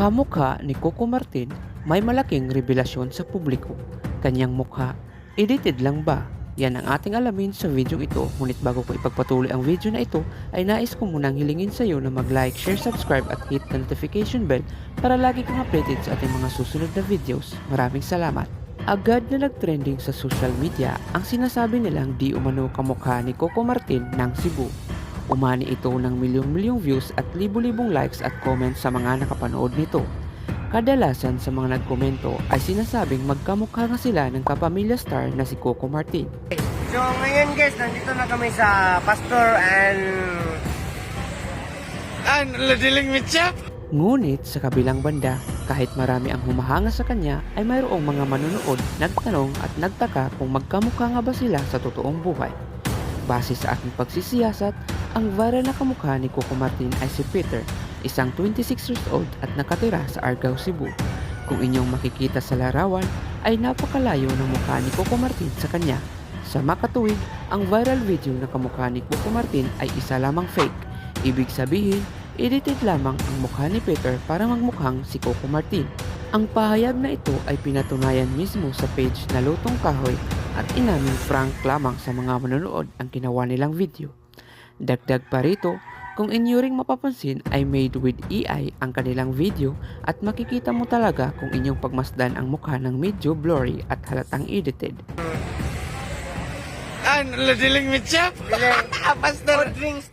Kamukha ni Coco Martin may malaking revelasyon sa publiko. Kanyang mukha, edited lang ba? Yan ang ating alamin sa video ito. Ngunit bago ko ipagpatuloy ang video na ito, ay nais ko munang hilingin sa iyo na mag-like, share, subscribe at hit the notification bell para lagi kang updated sa ating mga susunod na videos. Maraming salamat. Agad na nag-trending sa social media ang sinasabi nilang di umano kamukha ni Coco Martin ng Cebu. Umani ito ng milyong-milyong views at libu-libong likes at comments sa mga nakapanood nito. Kadalasan sa mga nagkomento ay sinasabing magkamukha nga sila ng kapamilya star na si Coco Martin. So ngayon guys, nandito na kami sa Pastor and Ladiling Mitya. Ngunit sa kabilang banda, kahit marami ang humahanga sa kanya ay mayroong mga manunood, nagtanong at nagtaka kung magkamukha nga ba sila sa totoong buhay. Base sa aking pagsisiyasat, ang viral na kamukha ni Coco Martin ay si Peter, isang 26 years old at nakatira sa Argao, Cebu. Kung inyong makikita sa larawan, ay napakalayo ng mukha ni Coco Martin sa kanya. Sa makatuwid, ang viral video na kamukha ni Coco Martin ay isa lamang fake. Ibig sabihin, edited lamang ang mukha ni Peter para magmukhang si Coco Martin. Ang pahayag na ito ay pinatunayan mismo sa page na Lutong Kahoy at inaming frank lamang sa mga manonood ang ginawa nilang video. Dagdag pa rito, kung inyo ring mapapansin ay made with AI ang kanilang video at makikita mo talaga kung inyong pagmasdan ang mukha ng medyo blurry at halatang edited. Ladiling Mitya. Pastor drinks.